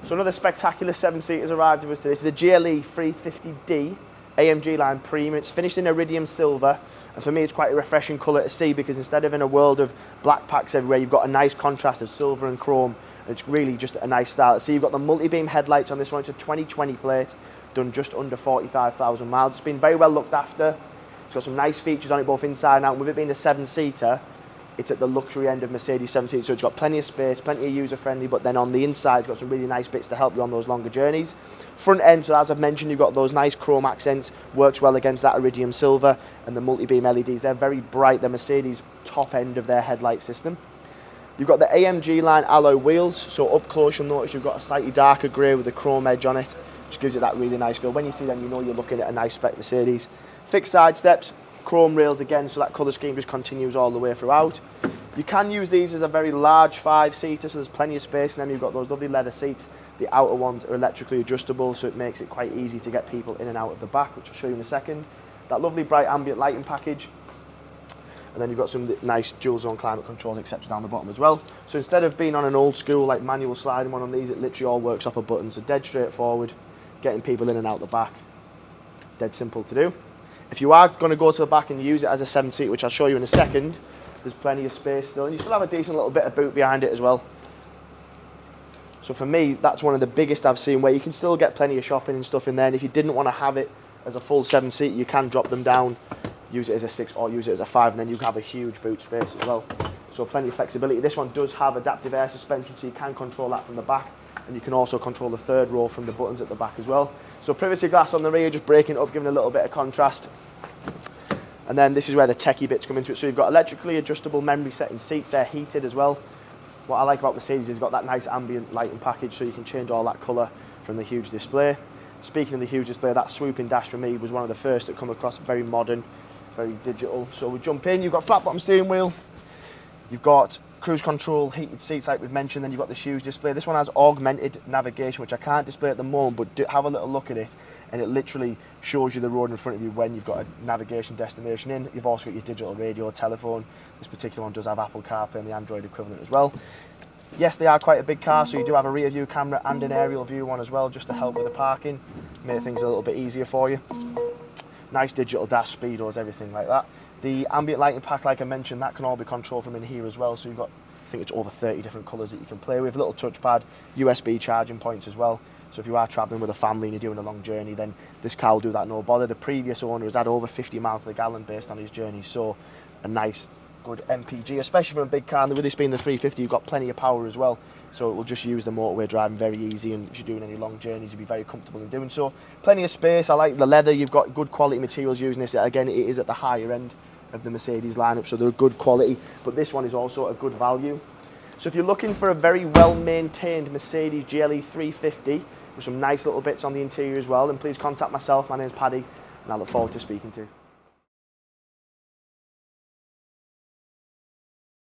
So another spectacular 7-seater's arrived with us today. This is the GLE350D AMG line premium. It's finished in Iridium Silver, and for me it's quite a refreshing colour to see, because instead of in a world of black packs everywhere, you've got a nice contrast of silver and chrome, and it's really just a nice style. So you've got the multi-beam headlights on this one. It's a 2020 plate, done just under 45,000 miles. It's been very well looked after. It's got some nice features on it both inside and out. With it being a 7-seater, it's at the luxury end of Mercedes 7-seater, so it's got plenty of space, plenty of user-friendly, but then on the inside it's got some really nice bits to help you on those longer journeys. Front end, so as I've mentioned, you've got those nice chrome accents, works well against that Iridium Silver, and the multi-beam LEDs, they're very bright. They're Mercedes top end of their headlight system. You've got the AMG line alloy wheels, so up close you'll notice you've got a slightly darker grey with a chrome edge on it, which gives it that really nice feel. When you see them, you know you're looking at a nice spec Mercedes. Fixed side steps, chrome rails again, so that colour scheme just continues all the way throughout. You can use these as a very large 5-seater, so there's plenty of space, and then you've got those lovely leather seats. The outer ones are electrically adjustable, so it makes it quite easy to get people in and out of the back, which I'll show you in a second. That lovely bright ambient lighting package, and then you've got some nice dual zone climate controls, etc. down the bottom as well. So instead of being on an old school like manual sliding one on these, it literally all works off a button, so dead straightforward, getting people in and out the back, dead simple to do. If you are going to go to the back and use it as a 7-seat, which I'll show you in a second, there's plenty of space still, and you still have a decent little bit of boot behind it as well. So for me, that's one of the biggest I've seen, where you can still get plenty of shopping and stuff in there, and if you didn't want to have it as a full 7-seat, you can drop them down, use it as a 6 or use it as a 5, and then you have a huge boot space as well. So plenty of flexibility. This one does have adaptive air suspension, so you can control that from the back, and you can also control the third row from the buttons at the back as well. So privacy glass on the rear, just breaking it up, giving a little bit of contrast. And then this is where the techie bits come into it. So you've got electrically adjustable memory setting seats, they're heated as well. What I like about Mercedes is you've got that nice ambient lighting package, so you can change all that colour from the huge display. Speaking of the huge display, that swooping dash for me was one of the first that come across, very modern, very digital. So we jump in, you've got flat bottom steering wheel, you've got cruise control, heated seats like we've mentioned, then you've got this huge display. This one has augmented navigation, which I can't display at the moment, but have a little look at it, and it literally shows you the road in front of you when you've got a navigation destination in. You've also got your digital radio, telephone. This particular one does have Apple CarPlay and the Android equivalent as well. Yes, they are quite a big car, so you do have a rear view camera and an aerial view one as well, just to help with the parking, make things a little bit easier for you. Nice digital dash, speedos, everything like that. The ambient lighting pack, like I mentioned, that can all be controlled from in here as well, so you've got, I think it's over 30 different colours that you can play with. Little touchpad, USB charging points as well. So if you are travelling with a family and you're doing a long journey, then this car will do that no bother. The previous owner has had over 50 miles per gallon based on his journey, so a nice, good MPG, especially for a big car. And with this being the 350, you've got plenty of power as well, so it will just use the motorway driving very easy, and if you're doing any long journeys, you'll be very comfortable in doing so. Plenty of space. I like the leather. You've got good quality materials using this. Again, it is at the higher end of the Mercedes lineup, so they're good quality, but this one is also a good value. So if you're looking for a very well-maintained Mercedes GLE350 with some nice little bits on the interior as well, then please contact myself. My name's Paddy, and I look forward to speaking to you.